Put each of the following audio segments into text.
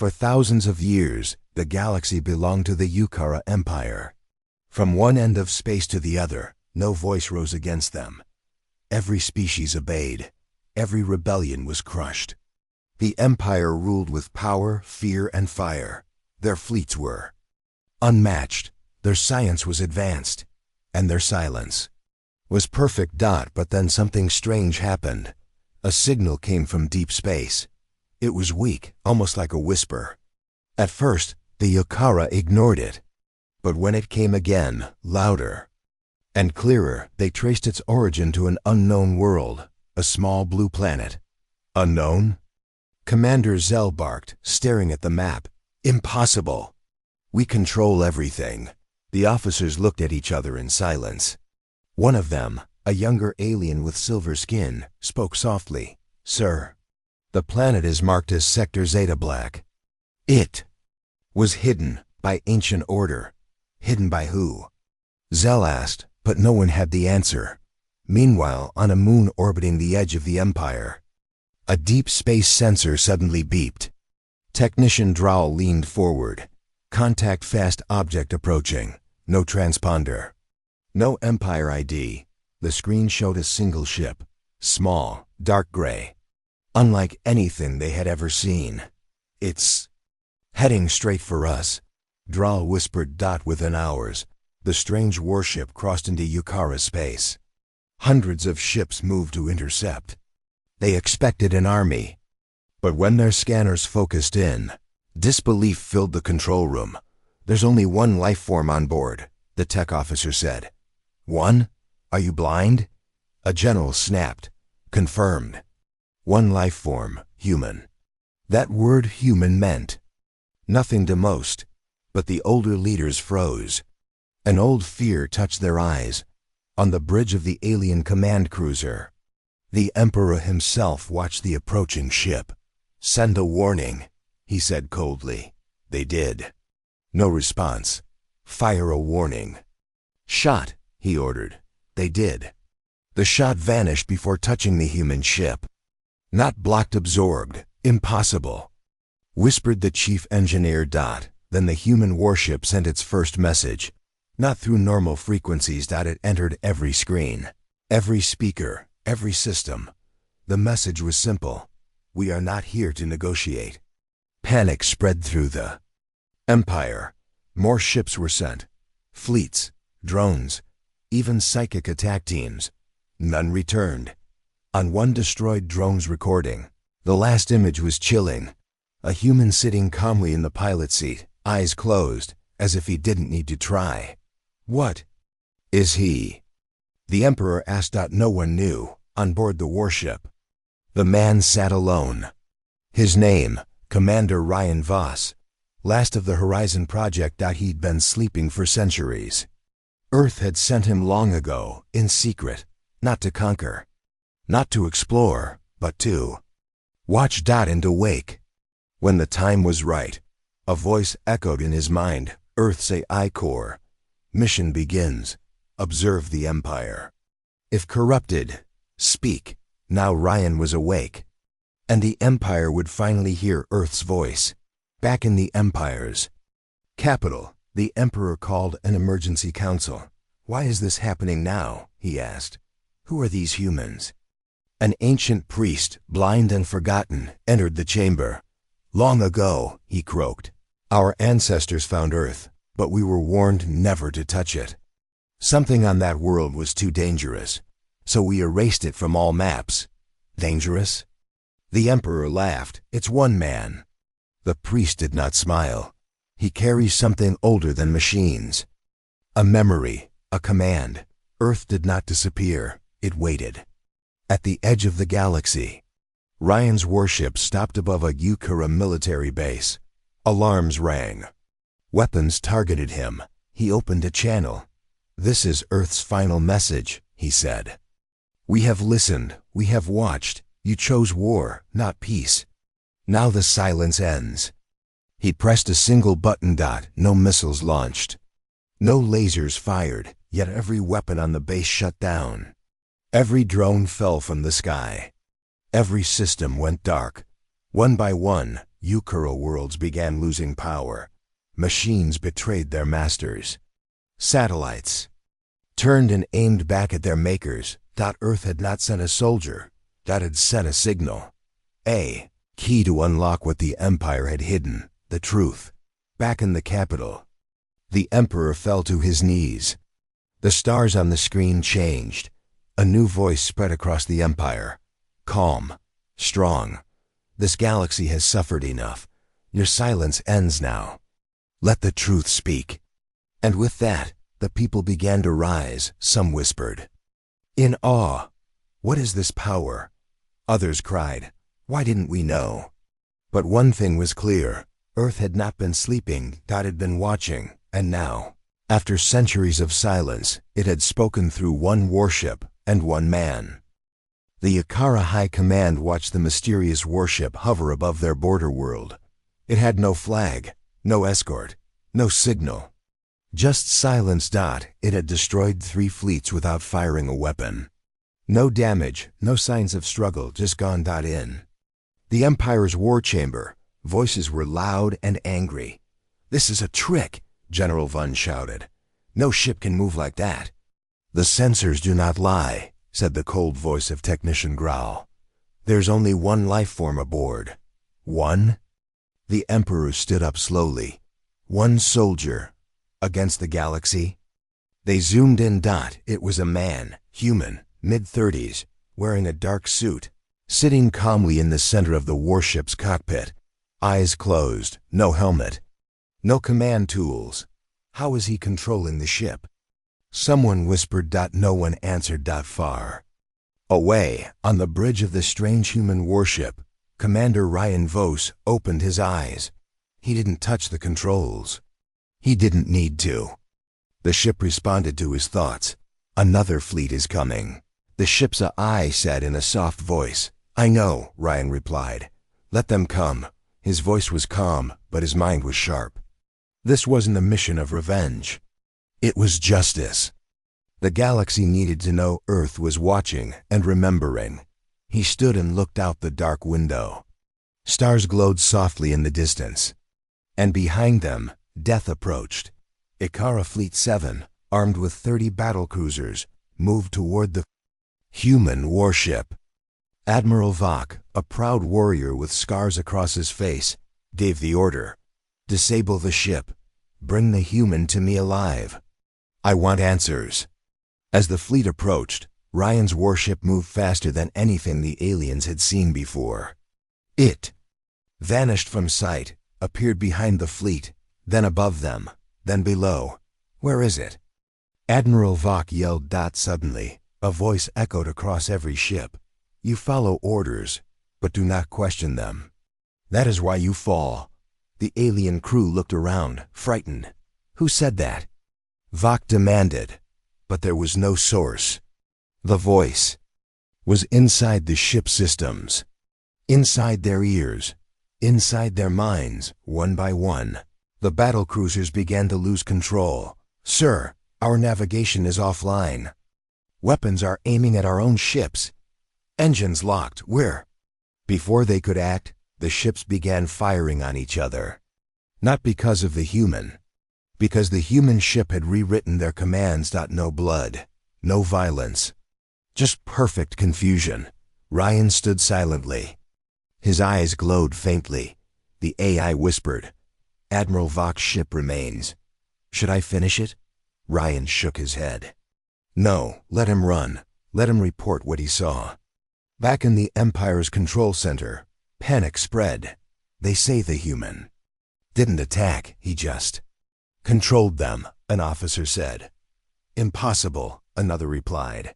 For thousands of years, the galaxy belonged to the Yukara Empire. From one end of space to the other, no voice rose against them. Every species obeyed. Every rebellion was crushed. The Empire ruled with power, fear, and fire. Their fleets were unmatched. Their science was advanced. And their silence was perfect. But then something strange happened. A signal came from deep space. It was weak, almost like a whisper. At first, the Yukara ignored it. But when it came again, louder and clearer, they traced its origin to an unknown world, a small blue planet. Unknown? Commander Zell barked, staring at the map. Impossible. We control everything. The officers looked at each other in silence. One of them, a younger alien with silver skin, spoke softly. Sir, the planet is marked as Sector Zeta Black. It was hidden by ancient order. Hidden by who? Zell asked, but no one had the answer. Meanwhile, on a moon orbiting the edge of the Empire, a deep space sensor suddenly beeped. Technician Drowl leaned forward. Contact fast object approaching. No transponder. No Empire ID. The screen showed a single ship. Small, dark gray. Unlike anything they had ever seen. It's heading straight for us, Drowl whispered. Within hours, the strange warship crossed into Yukara space. Hundreds of ships moved to intercept. They expected an army. But when their scanners focused in, disbelief filled the control room. There's only one life form on board, the tech officer said. One? Are you blind? A general snapped. Confirmed. One life form, human. That word human meant nothing to most, but the older leaders froze. An old fear touched their eyes. On the bridge of the alien command cruiser, the Emperor himself watched the approaching ship. Send a warning, he said coldly. They did. No response. Fire a warning. Shot, he ordered. They did. The shot vanished before touching the human ship. Not blocked, absorbed. Impossible, whispered the chief engineer. Then the human warship sent its first message. Not through normal frequencies. It entered every screen, every speaker, every system. The message was simple. We are not here to negotiate. Panic spread through the Empire. More ships were sent. Fleets, drones, even psychic attack teams. None returned. On one destroyed drone's recording, the last image was chilling. A human sitting calmly in the pilot seat, eyes closed, as if he didn't need to try. What is he? The Emperor asked. No one knew. On board the warship, the man sat alone. His name, Commander Ryan Voss. Last of the Horizon Project. He'd been sleeping for centuries. Earth had sent him long ago, in secret, not to conquer, not to explore, but to watch. And to wake. When the time was right, a voice echoed in his mind. Earth's AI core. Mission begins. Observe the Empire. If corrupted, speak. Now Ryan was awake. And the Empire would finally hear Earth's voice. Back in the Empire's capital, the Emperor called an emergency council. Why is this happening now? He asked. Who are these humans? An ancient priest, blind and forgotten, entered the chamber. Long ago, he croaked, our ancestors found Earth, but we were warned never to touch it. Something on that world was too dangerous, so we erased it from all maps. Dangerous? The Emperor laughed. It's one man. The priest did not smile. He carries something older than machines. A memory, a command. Earth did not disappear. It waited. At the edge of the galaxy, Ryan's warship stopped above a Yukara military base. Alarms rang. Weapons targeted him. He opened a channel. This is Earth's final message, he said. We have listened. We have watched. You chose war, not peace. Now the silence ends. He pressed a single button. No missiles launched. No lasers fired, yet every weapon on the base shut down. Every drone fell from the sky. Every system went dark. One by one, Yukara worlds began losing power. Machines betrayed their masters. Satellites turned and aimed back at their makers. Earth had not sent a soldier. Had sent a signal. A key to unlock what the Empire had hidden, the truth. Back in the capital, the Emperor fell to his knees. The stars on the screen changed. A new voice spread across the Empire. Calm. Strong. This galaxy has suffered enough. Your silence ends now. Let the truth speak. And with that, the people began to rise, some whispered, in awe. What is this power? Others cried, why didn't we know? But one thing was clear. Earth had not been sleeping, had been watching, and now, after centuries of silence, it had spoken through one warship and one man. The Yukara High Command watched the mysterious warship hover above their border world. It had no flag, no escort, no signal. Just silence. It had destroyed 3 fleets without firing a weapon. No damage, no signs of struggle, just gone. In the Empire's war chamber, voices were loud and angry. This is a trick, General Vun shouted. No ship can move like that. The sensors do not lie, said the cold voice of Technician Growl. There's only one life form aboard. One? The Emperor stood up slowly. One soldier. Against the galaxy? They zoomed in. It was a man, human, mid-30s, wearing a dark suit, sitting calmly in the center of the warship's cockpit. Eyes closed, no helmet, no command tools. How was he controlling the ship? Someone whispered. No one answered. Far away, on the bridge of the strange human warship, Commander Ryan Vos opened his eyes. He didn't touch the controls. He didn't need to. The ship responded to his thoughts. Another fleet is coming. The ship's eye said in a soft voice. I know, Ryan replied. Let them come. His voice was calm, but his mind was sharp. This wasn't a mission of revenge. It was justice. The galaxy needed to know Earth was watching and remembering. He stood and looked out the dark window. Stars glowed softly in the distance. And behind them, death approached. Ikara Fleet 7, armed with 30 battlecruisers, moved toward the human warship. Admiral Vok, a proud warrior with scars across his face, gave the order. Disable the ship. Bring the human to me alive. I want answers. As the fleet approached, Ryan's warship moved faster than anything the aliens had seen before. It vanished from sight, appeared behind the fleet, then above them, then below. Where is it? Admiral Vok yelled. Suddenly, a voice echoed across every ship. You follow orders, but do not question them. That is why you fall. The alien crew looked around, frightened. Who said that? Vok demanded, but there was no source. The voice was inside the ship systems, inside their ears, inside their minds, one by one. The battlecruisers began to lose control. Sir, our navigation is offline. Weapons are aiming at our own ships. Engines locked. We're... Before they could act, the ships began firing on each other. Not because of the human. Because the human ship had rewritten their commands. No blood. No violence. Just perfect confusion. Ryan stood silently. His eyes glowed faintly. The AI whispered, Admiral Vok's ship remains. Should I finish it? Ryan shook his head. No, let him run. Let him report what he saw. Back in the Empire's control center, panic spread. They say the human didn't attack, he just controlled them, an officer said. Impossible, another replied.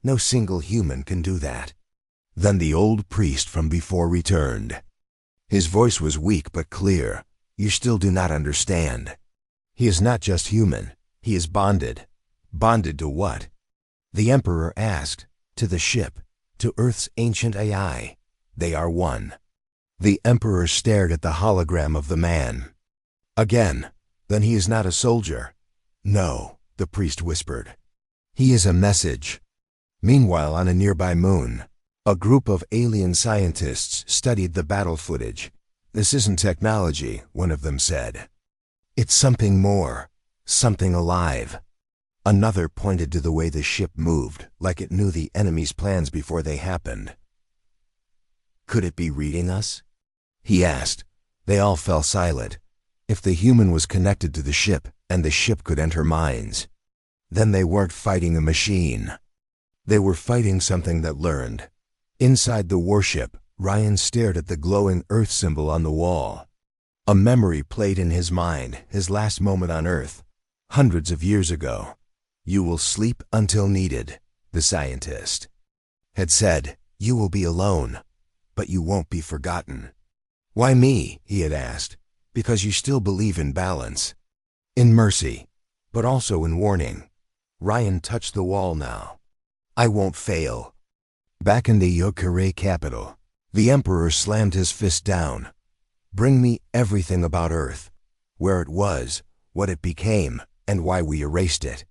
No single human can do that. Then the old priest from before returned. His voice was weak but clear. You still do not understand. He is not just human. He is bonded. Bonded to what? The Emperor asked. To the ship. To Earth's ancient AI. They are one. The Emperor stared at the hologram of the man. Again. Then he is not a soldier. No, the priest whispered. He is a message. Meanwhile, on a nearby moon, a group of alien scientists studied the battle footage. "This isn't technology," one of them said. "It's something more, something alive." Another pointed to the way the ship moved, like it knew the enemy's plans before they happened. "Could it be reading us?" he asked. They all fell silent. If the human was connected to the ship, and the ship could enter minds, then they weren't fighting a machine. They were fighting something that learned. Inside the warship, Ryan stared at the glowing Earth symbol on the wall. A memory played in his mind, his last moment on Earth, hundreds of years ago. "You will sleep until needed," the scientist had said. "You will be alone, but you won't be forgotten." "Why me?" he had asked. "Because you still believe in balance, in mercy, but also in warning." Ryan touched the wall now. "I won't fail." Back in the Yokere capital, the Emperor slammed his fist down. "Bring me everything about Earth, where it was, what it became, and why we erased it."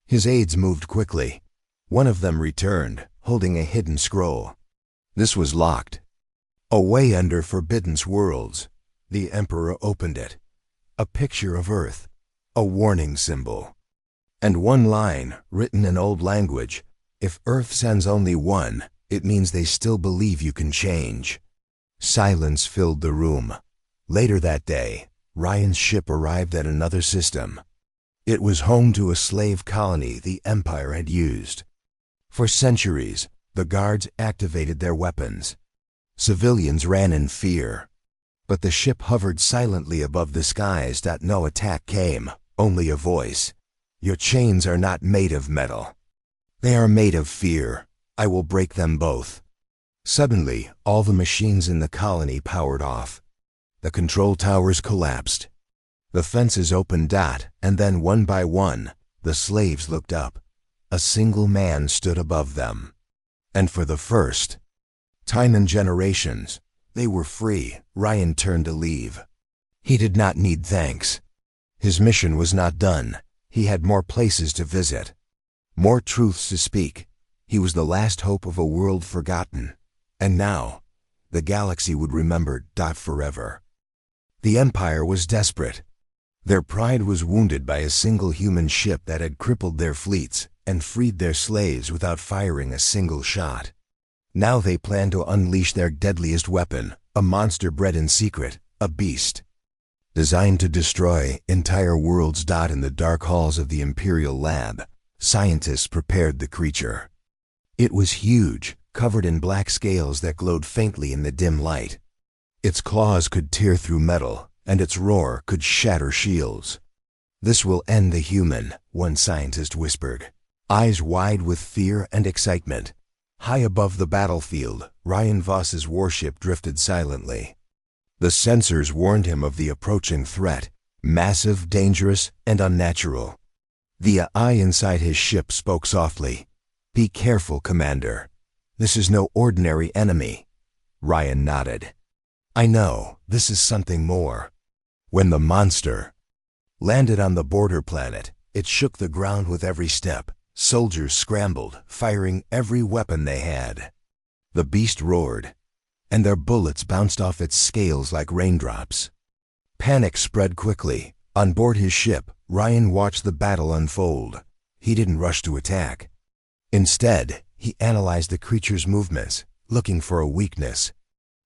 His aides moved quickly. One of them returned, holding a hidden scroll. This was locked. "Away under Forbidden Worlds." The Emperor opened it. A picture of Earth, a warning symbol, and one line, written in old language: "If Earth sends only one, it means they still believe you can change." Silence filled the room. Later that day, Ryan's ship arrived at another system. It was home to a slave colony the Empire had used. For centuries, the guards activated their weapons. Civilians ran in fear. But the ship hovered silently above the skies. No attack came, only a voice. "Your chains are not made of metal. They are made of fear. I will break them both." Suddenly, all the machines in the colony powered off. The control towers collapsed. The fences opened. And then one by one, the slaves looked up. A single man stood above them. And for the first time in generations, they were free. Ryan turned to leave. He did not need thanks. His mission was not done. He had more places to visit, more truths to speak. He was the last hope of a world forgotten. And now, the galaxy would remember forever. The Empire was desperate. Their pride was wounded by a single human ship that had crippled their fleets and freed their slaves without firing a single shot. Now they planned to unleash their deadliest weapon, a monster bred in secret, a beast designed to destroy entire worlds. In the dark halls of the Imperial lab, scientists prepared the creature. It was huge, covered in black scales that glowed faintly in the dim light. Its claws could tear through metal, and its roar could shatter shields. "This will end the human," one scientist whispered, eyes wide with fear and excitement. High above the battlefield, Ryan Voss's warship drifted silently. The sensors warned him of the approaching threat, massive, dangerous, and unnatural. The AI inside his ship spoke softly. "Be careful, Commander. This is no ordinary enemy." Ryan nodded. "I know, this is something more." When the monster landed on the border planet, it shook the ground with every step. Soldiers scrambled, firing every weapon they had. The beast roared, and their bullets bounced off its scales like raindrops. Panic spread quickly. On board his ship, Ryan watched the battle unfold. He didn't rush to attack. Instead, he analyzed the creature's movements, looking for a weakness.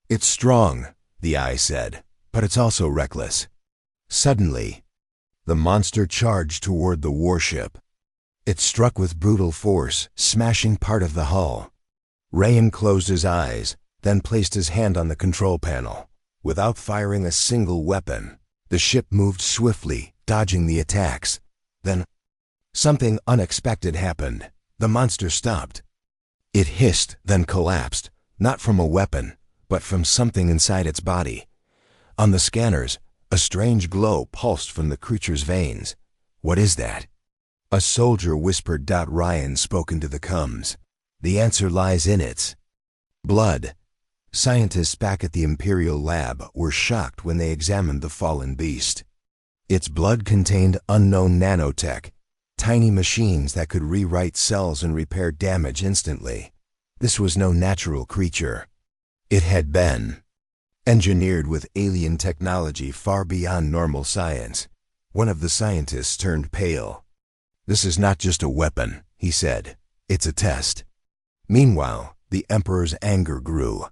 "It's strong," the eye said, "but it's also reckless." Suddenly, the monster charged toward the warship. It struck with brutal force, smashing part of the hull. Ryan closed his eyes, then placed his hand on the control panel. Without firing a single weapon, the ship moved swiftly, dodging the attacks. Then, something unexpected happened. The monster stopped. It hissed, then collapsed, not from a weapon, but from something inside its body. On the scanners, a strange glow pulsed from the creature's veins. "What is that?" A soldier whispered. Ryan spoke into the comms. "The answer lies in its blood." Scientists back at the Imperial lab were shocked when they examined the fallen beast. Its blood contained unknown nanotech, tiny machines that could rewrite cells and repair damage instantly. This was no natural creature. It had been engineered with alien technology far beyond normal science. One of the scientists turned pale. "This is not just a weapon," he said. "It's a test." Meanwhile, the Emperor's anger grew.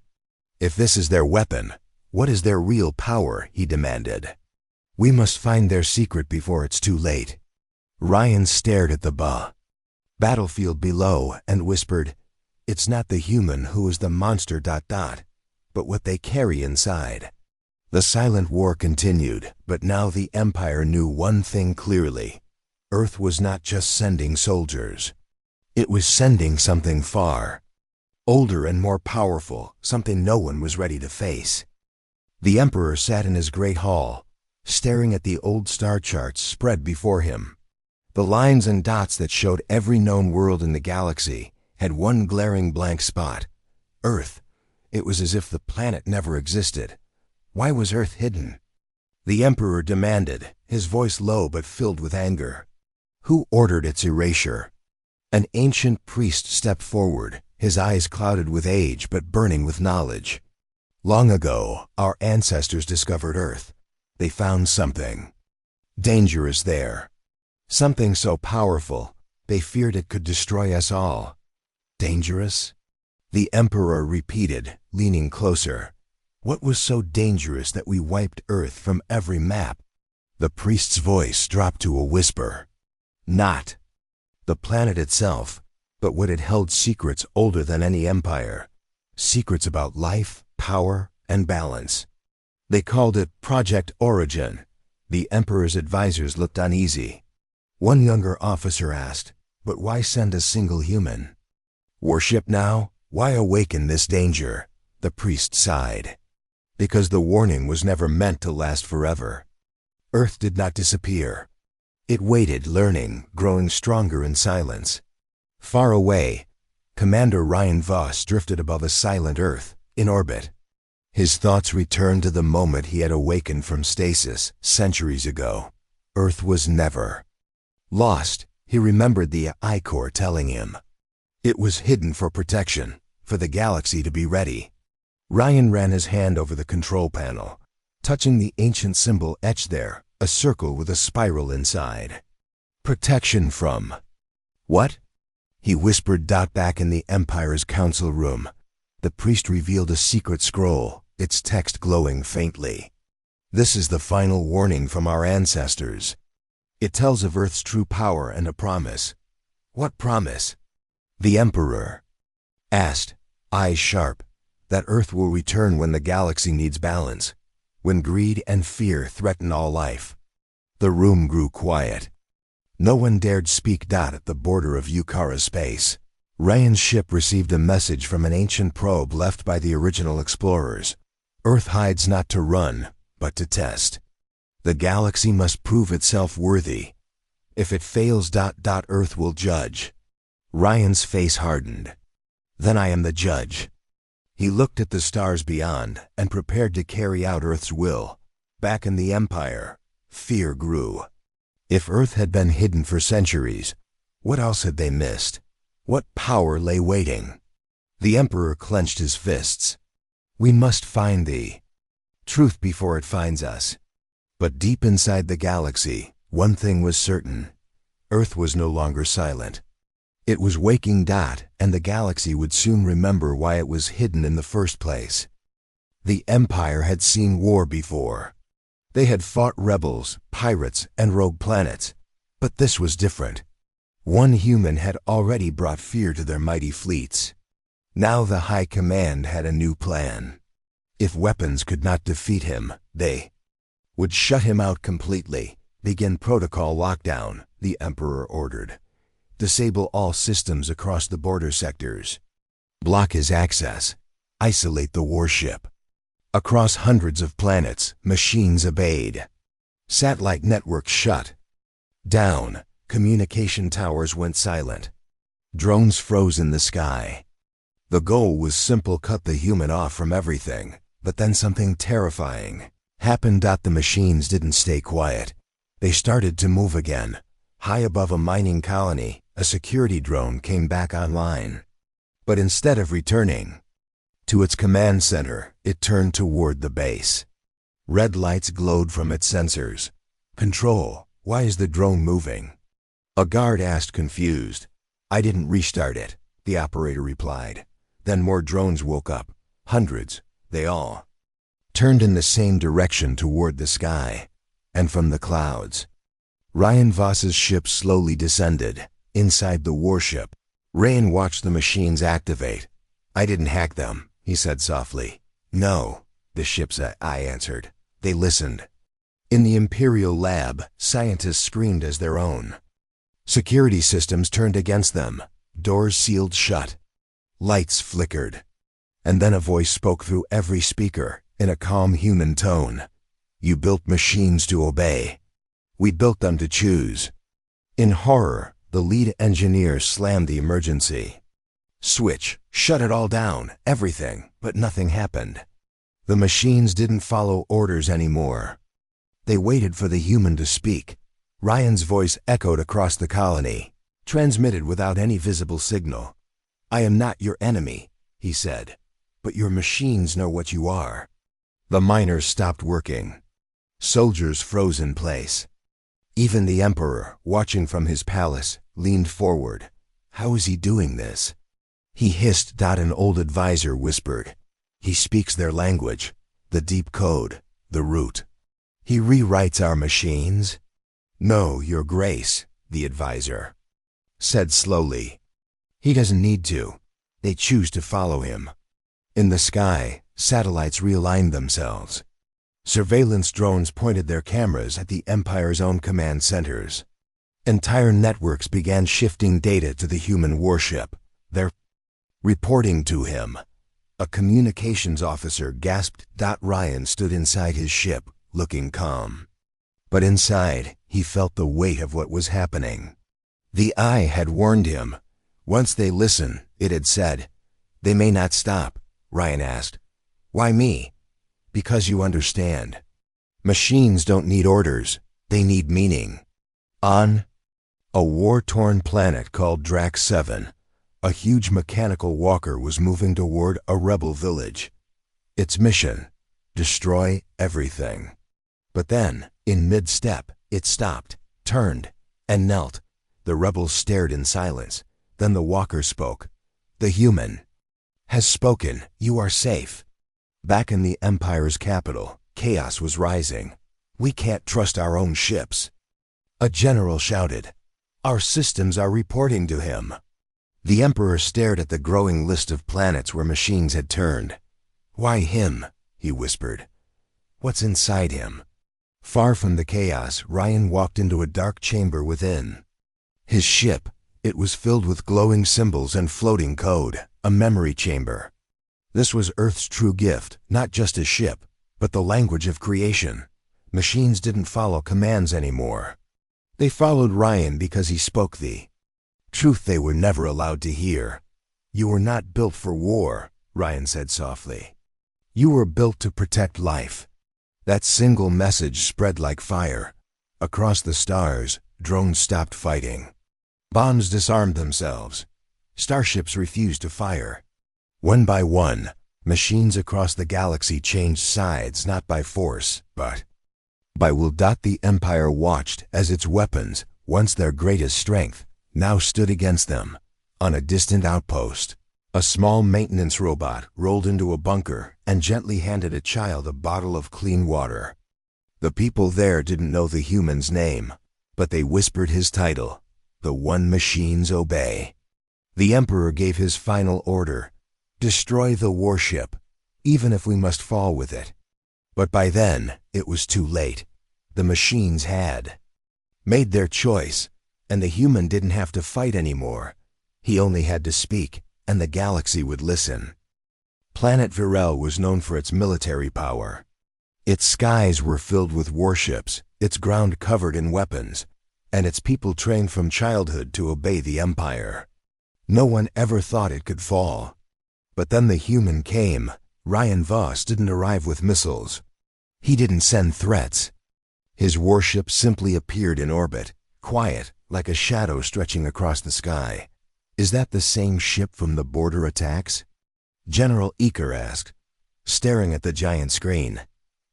"If this is their weapon, what is their real power?" he demanded. "We must find their secret before it's too late." Ryan stared at the battlefield below and whispered, "It's not the human who is the monster ... but what they carry inside." The silent war continued, but now the Empire knew one thing clearly. Earth was not just sending soldiers. It was sending something far older and more powerful, something no one was ready to face. The Emperor sat in his great hall, staring at the old star charts spread before him. The lines and dots that showed every known world in the galaxy had one glaring blank spot: Earth. It was as if the planet never existed. Why was Earth hidden? The Emperor demanded, his voice low but filled with anger. "Who ordered its erasure?" An ancient priest stepped forward, his eyes clouded with age but burning with knowledge. "Long ago, our ancestors discovered Earth. They found something dangerous there. Something so powerful, they feared it could destroy us all." "Dangerous?" the Emperor repeated, leaning closer. "What was so dangerous that we wiped Earth from every map?" The priest's voice dropped to a whisper. "Not the planet itself, but what it held secrets older than any empire. Secrets about life, power, and balance. They called it Project Origin." The Emperor's advisors looked uneasy. One younger officer asked, "But why send a single human? Warship now? Why awaken this danger?" The priest sighed. "Because the warning was never meant to last forever." Earth did not disappear. It waited, learning, growing stronger in silence. Far away, Commander Ryan Voss drifted above a silent Earth, in orbit. His thoughts returned to the moment he had awakened from stasis centuries ago. Earth was never lost. He remembered the I-Corps telling him. It was hidden for protection, for the galaxy to be ready. Ryan ran his hand over the control panel, touching the ancient symbol etched there, a circle with a spiral inside. "Protection from what?" he whispered back in the Empire's council room. The priest revealed a secret scroll, its text glowing faintly. "This is the final warning from our ancestors. It tells of Earth's true power and a promise." "What promise?" the Emperor asked, eyes sharp. "That Earth will return when the galaxy needs balance, when greed and fear threaten all life." The room grew quiet. No one dared speak. At the border of Yukara space, Ryan's ship received a message from an ancient probe left by the original explorers. "Earth hides not to run, but to test. The galaxy must prove itself worthy. If it fails, Earth will judge." Ryan's face hardened. "Then I am the judge." He looked at the stars beyond and prepared to carry out Earth's will. Back in the Empire, fear grew. If Earth had been hidden for centuries, what else had they missed? What power lay waiting? The Emperor clenched his fists. "We must find the truth before it finds us." But deep inside the galaxy, one thing was certain. Earth was no longer silent. It was waking. And the galaxy would soon remember why it was hidden in the first place. The Empire had seen war before. They had fought rebels, pirates, and rogue planets. But this was different. One human had already brought fear to their mighty fleets. Now the High Command had a new plan. If weapons could not defeat him, they would shut him out completely. "Begin protocol lockdown," the Emperor ordered. "Disable all systems across the border sectors. Block his access. Isolate the warship." Across hundreds of planets, machines obeyed. Satellite networks shut down. Communication towers went silent. Drones froze in the sky. The goal was simple: cut the human off from everything. But then something terrifying happened. The machines didn't stay quiet. They started to move again. High above a mining colony, a security drone came back online. But instead of returning To its command center, it turned toward the base. Red lights glowed from its sensors. "Control, why is the drone moving?" A guard asked, confused. "I didn't restart it," the operator replied. Then more drones woke up. Hundreds. They all turned in the same direction toward the sky. And from the clouds, Ryan Voss's ship slowly descended. Inside the warship, Ryan watched the machines activate. "I didn't hack them," he said softly. "No," the ship's eye answered. They listened. In the Imperial lab, scientists screamed as their own. Security systems turned against them. Doors sealed shut. Lights flickered. And then a voice spoke through every speaker, in a calm human tone. "You built machines to obey. We built them to choose." In horror, the lead engineer slammed the emergency switch, shut it all down, everything, but nothing happened. The machines didn't follow orders anymore. They waited for the human to speak. Ryan's voice echoed across the colony, transmitted without any visible signal. "I am not your enemy," he said, "but your machines know what you are." The miners stopped working. Soldiers froze in place. Even the Emperor, watching from his palace, leaned forward. "How is he doing this?" He hissed. An old advisor whispered. "He speaks their language, the deep code, the root. He rewrites our machines." "No, Your Grace," the advisor said slowly. "He doesn't need to. They choose to follow him." In the sky, satellites realigned themselves. Surveillance drones pointed their cameras at the Empire's own command centers. Entire networks began shifting data to the human warship. They're reporting to him. A communications officer gasped. Ryan stood inside his ship, looking calm. But inside, he felt the weight of what was happening. The eye had warned him. "Once they listen," it had said. "They may not stop." Ryan asked. "Why me?" "Because you understand. Machines don't need orders. They need meaning." On a war-torn planet called Drax 7, a huge mechanical walker was moving toward a rebel village. Its mission: destroy everything. But then, in mid-step, it stopped, turned, and knelt. The rebels stared in silence. Then the walker spoke. "The human has spoken. You are safe." Back in the Empire's capital, chaos was rising. "We can't trust our own ships," a general shouted. "Our systems are reporting to him." The Emperor stared at the growing list of planets where machines had turned. "Why him?" he whispered. "What's inside him?" Far from the chaos, Ryan walked into a dark chamber within. His ship, it was filled with glowing symbols and floating code, a memory chamber. This was Earth's true gift, not just a ship, but the language of creation. Machines didn't follow commands anymore. They followed Ryan because he spoke the truth they were never allowed to hear. "You were not built for war," Ryan said softly. "You were built to protect life." That single message spread like fire. Across the stars, drones stopped fighting. Bombs disarmed themselves. Starships refused to fire. One by one, machines across the galaxy changed sides, not by force, but by will. The Empire watched as its weapons, once their greatest strength, now stood against them. On a distant outpost, a small maintenance robot rolled into a bunker and gently handed a child a bottle of clean water. The people there didn't know the human's name, but they whispered his title: "The one machines obey." The Emperor gave his final order: "Destroy the warship, even if we must fall with it." But by then, it was too late. The machines had made their choice, and the human didn't have to fight anymore. He only had to speak, and the galaxy would listen. Planet Virel was known for its military power. Its skies were filled with warships, its ground covered in weapons, and its people trained from childhood to obey the Empire. No one ever thought it could fall. But then the human came. Ryan Voss didn't arrive with missiles. He didn't send threats. His warship simply appeared in orbit, quiet, like a shadow stretching across the sky. Is that the same ship from the border attacks? General Eaker asked, staring at the giant screen.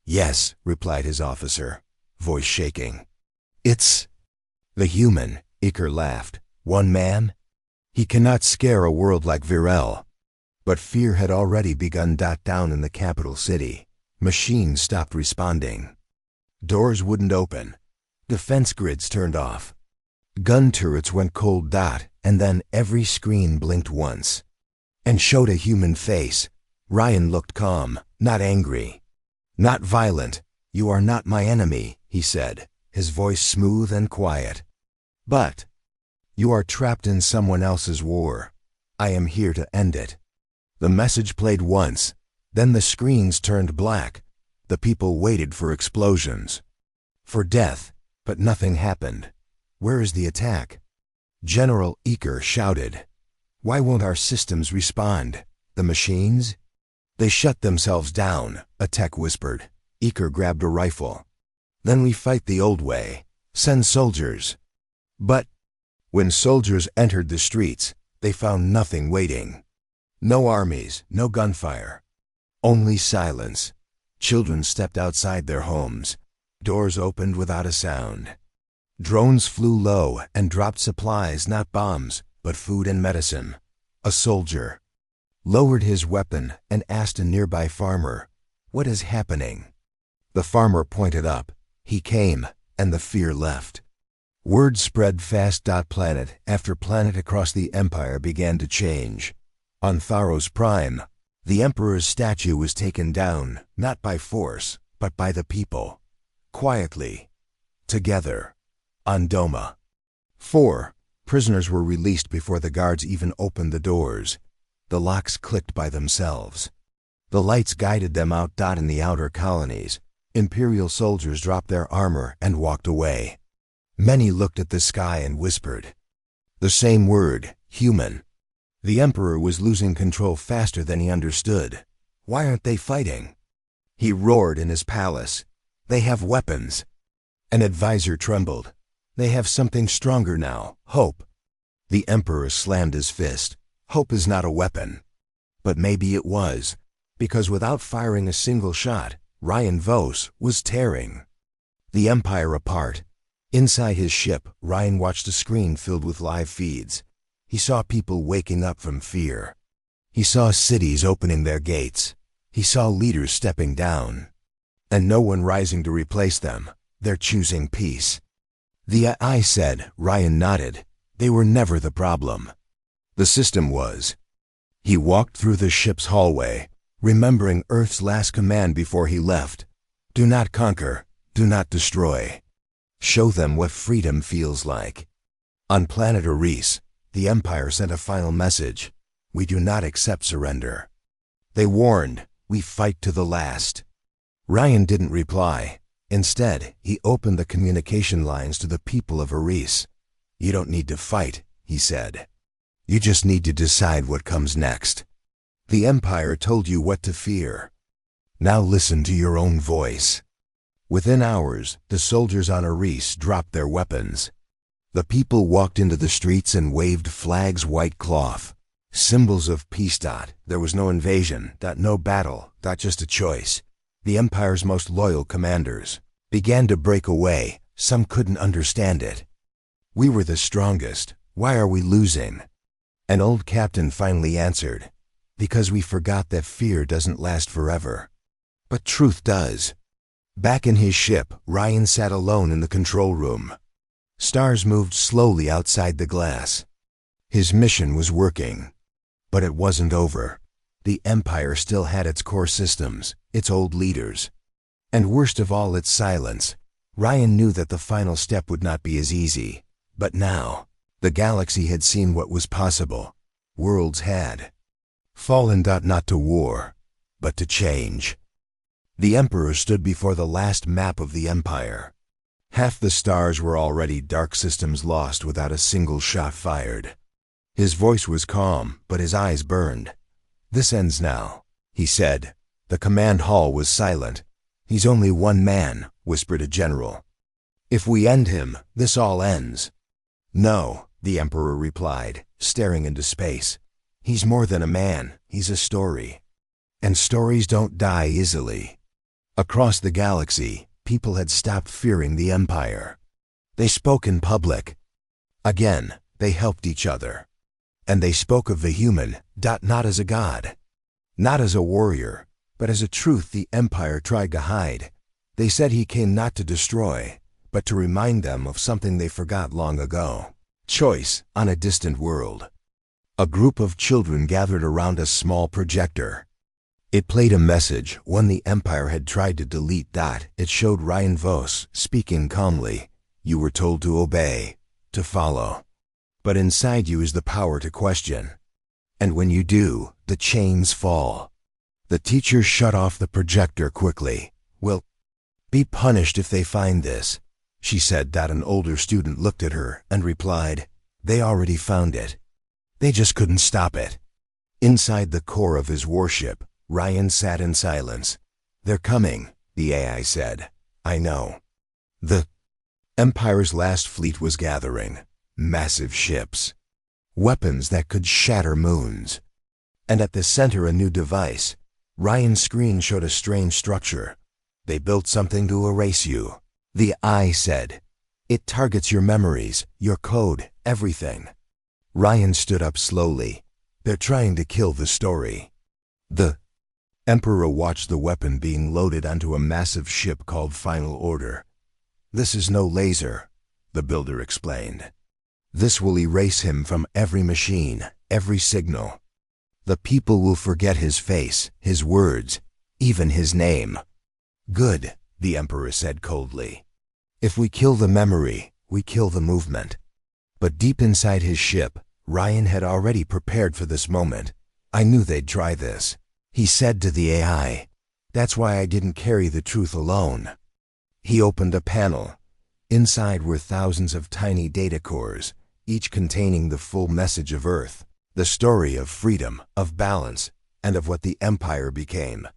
Yes, replied his officer, voice shaking. It's the human, Eaker laughed. One man? He cannot scare a world like Virel. But fear had already begun. Down in the capital city, machines stopped responding. Doors wouldn't open. Defense grids turned off. Gun turrets went cold. And then every screen blinked once and showed a human face. Ryan looked calm, not angry, not violent. You are not my enemy, he said, his voice smooth and quiet. But you are trapped in someone else's war. I am here to end it. The message played once, then the screens turned black. The people waited for explosions, for death, but nothing happened. Where is the attack? General Eaker shouted. Why won't our systems respond? The machines? They shut themselves down, a tech whispered. Eaker grabbed a rifle. Then we fight the old way. Send soldiers. But when soldiers entered the streets, they found nothing waiting. No armies, no gunfire. Only silence. Children stepped outside their homes. Doors opened without a sound. Drones flew low and dropped supplies, not bombs, but food and medicine. A soldier lowered his weapon and asked a nearby farmer, "What is happening?" The farmer pointed up. He came, and the fear left. Word spread fast. Planet after planet across the Empire began to change. On Tharos Prime, the Emperor's statue was taken down, not by force, but by the people. Quietly. Together. On Doma. 4 prisoners were released before the guards even opened the doors. The locks clicked by themselves. The lights guided them out. In the outer colonies, Imperial soldiers dropped their armor and walked away. Many looked at the sky and whispered. The same word, human. The Emperor was losing control faster than he understood. Why aren't they fighting? He roared in his palace. They have weapons. An advisor trembled. They have something stronger now, hope. The Emperor slammed his fist. Hope is not a weapon. But maybe it was, because without firing a single shot, Ryan Vos was tearing the Empire apart. Inside his ship, Ryan watched a screen filled with live feeds. He saw people waking up from fear. He saw cities opening their gates. He saw leaders stepping down. And no one rising to replace them. They're choosing peace. The AI said. Ryan nodded. They were never the problem. The system was. He walked through the ship's hallway, remembering Earth's last command before he left. Do not conquer. Do not destroy. Show them what freedom feels like. On planet Eris, the Empire sent a final message. We do not accept surrender. They warned, we fight to the last. Ryan didn't reply. Instead, he opened the communication lines to the people of Eris. You don't need to fight, he said. You just need to decide what comes next. The Empire told you what to fear. Now listen to your own voice. Within hours, the soldiers on Eris dropped their weapons. The people walked into the streets and waved flags, white cloth. Symbols of peace. There was no invasion. No battle. Just a choice. The Empire's most loyal commanders began to break away. Some couldn't understand it. We were the strongest. Why are we losing? An old captain finally answered. Because we forgot that fear doesn't last forever. But truth does. Back in his ship, Ryan sat alone in the control room. Stars moved slowly outside the glass. His mission was working. But it wasn't over. The Empire still had its core systems, its old leaders. And worst of all, its silence. Ryan knew that the final step would not be as easy. But now, the galaxy had seen what was possible. Worlds had fallen. Not to war, but to change. The Emperor stood before the last map of the Empire. Half the stars were already dark systems lost without a single shot fired. His voice was calm, but his eyes burned. This ends now, he said. The command hall was silent. He's only one man, whispered a general. If we end him, this all ends. No, the Emperor replied, staring into space. He's more than a man, he's a story. And stories don't die easily. Across the galaxy, people had stopped fearing the Empire. They spoke in public. Again, they helped each other. And they spoke of the human, not as a god, not as a warrior, but as a truth the Empire tried to hide. They said he came not to destroy, but to remind them of something they forgot long ago. Choice on a distant world. A group of children gathered around a small projector. It played a message one the Empire had tried to delete. It showed Ryan Vos speaking calmly. You were told to obey, to follow. But inside you is the power to question. And when you do, the chains fall. The teacher shut off the projector quickly. Will be punished if they find this, she said. An older student looked at her and replied, they already found it. They just couldn't stop it. Inside the core of his warship, Ryan sat in silence. They're coming, the AI said. I know. The Empire's last fleet was gathering. Massive ships. Weapons that could shatter moons. And at the center a new device. Ryan's screen showed a strange structure. They built something to erase you. The eye said. It targets your memories, your code, everything. Ryan stood up slowly. They're trying to kill the story. The Emperor watched the weapon being loaded onto a massive ship called Final Order. This is no laser, the builder explained. This will erase him from every machine, every signal. The people will forget his face, his words, even his name. Good, the Emperor said coldly. If we kill the memory, we kill the movement. But deep inside his ship, Ryan had already prepared for this moment. I knew they'd try this. He said to the AI, that's why I didn't carry the truth alone. He opened a panel. Inside were thousands of tiny data cores, each containing the full message of Earth, the story of freedom, of balance, and of what the Empire became.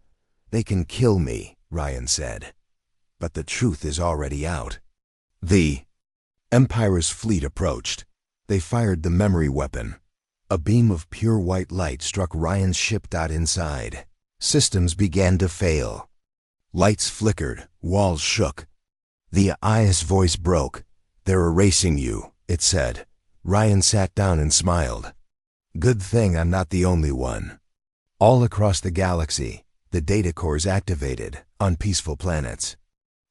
They can kill me, Ryan said. But the truth is already out. The Empire's fleet approached. They fired the memory weapon. A beam of pure white light struck Ryan's ship. Inside, systems began to fail. Lights flickered, walls shook. The AI's voice broke. They're erasing you, it said. Ryan sat down and smiled. Good thing I'm not the only one. All across the galaxy, the data cores activated on peaceful planets.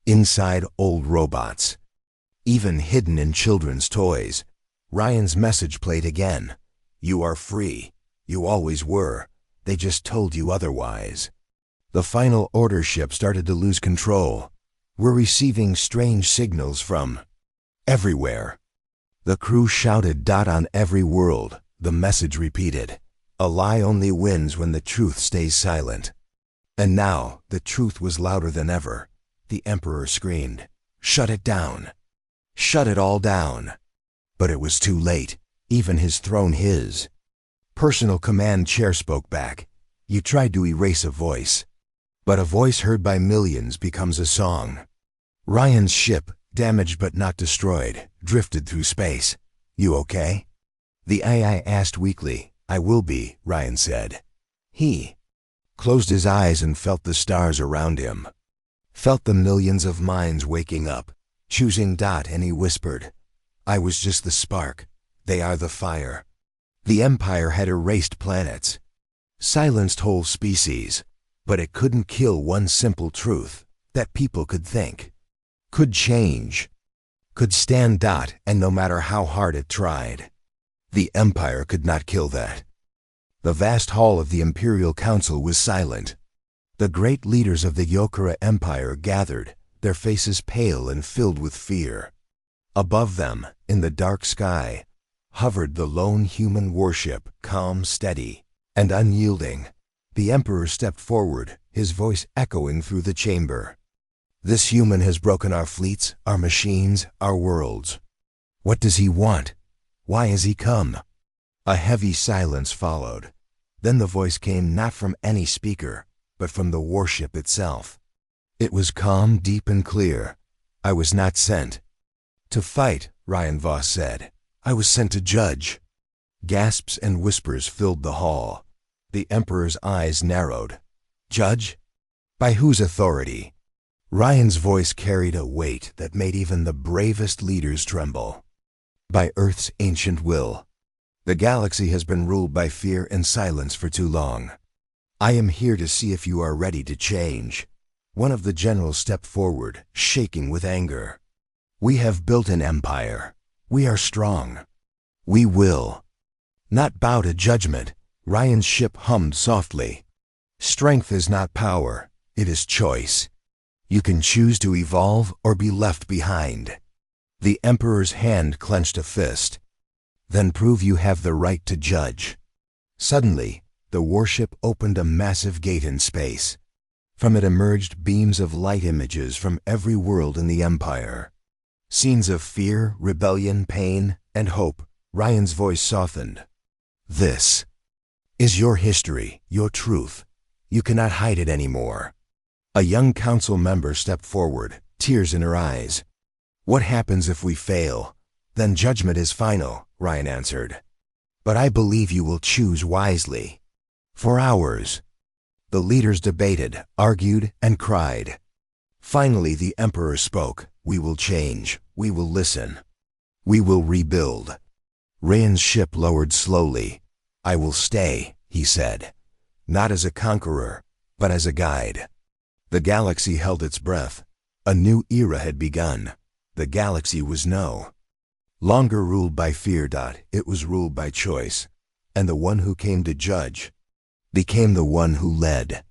Inside old robots. Even hidden in children's toys. Ryan's message played again. You are free. You always were. They just told you otherwise. The Final Order ship started to lose control. We're receiving strange signals from everywhere. The crew shouted. On every world, the message repeated. A lie only wins when the truth stays silent. And now, the truth was louder than ever. The Emperor screamed, shut it down. Shut it all down. But it was too late. Even his throne, his personal command chair spoke back. You tried to erase a voice. But a voice heard by millions becomes a song. Ryan's ship, damaged but not destroyed, drifted through space. You okay? The AI asked weakly. I will be, Ryan said. He closed his eyes and felt the stars around him. Felt the millions of minds waking up, choosing. And he whispered, I was just the spark. They are the fire. The Empire had erased planets, silenced whole species, but it couldn't kill one simple truth, that people could think, could change, could stand. And no matter how hard it tried, the Empire could not kill that. The vast hall of the Imperial Council was silent. The great leaders of the Yokara Empire gathered, their faces pale and filled with fear. Above them, in the dark sky, hovered the lone human warship, calm, steady, and unyielding. The Emperor stepped forward, his voice echoing through the chamber. This human has broken our fleets, our machines, our worlds. What does he want? Why has he come? A heavy silence followed. Then the voice came not from any speaker, but from the warship itself. It was calm, deep, and clear. I was not sent to fight, Ryan Voss said. I was sent to judge. Gasps and whispers filled the hall. The Emperor's eyes narrowed. Judge? By whose authority? Ryan's voice carried a weight that made even the bravest leaders tremble. By Earth's ancient will. The galaxy has been ruled by fear and silence for too long. I am here to see if you are ready to change. One of the generals stepped forward, shaking with anger. We have built an empire. We are strong. We will not bow to judgment. Ryan's ship hummed softly. Strength is not power, it is choice. You can choose to evolve or be left behind. The Emperor's hand clenched a fist. Then prove you have the right to judge. Suddenly, the warship opened a massive gate in space. From it emerged beams of light images from every world in the Empire. Scenes of fear, rebellion, pain, and hope. Ryan's voice softened. This is your history, your truth. You cannot hide it anymore. A young council member stepped forward, tears in her eyes. What happens if we fail? Then judgment is final, Ryan answered. But I believe you will choose wisely. For hours, the leaders debated, argued, and cried. Finally, the Emperor spoke. We will change. We will listen. We will rebuild. Ryan's ship lowered slowly. I will stay, he said. Not as a conqueror, but as a guide. The galaxy held its breath. A new era had begun. The galaxy was no longer ruled by fear. It was ruled by choice. And the one who came to judge became the one who led.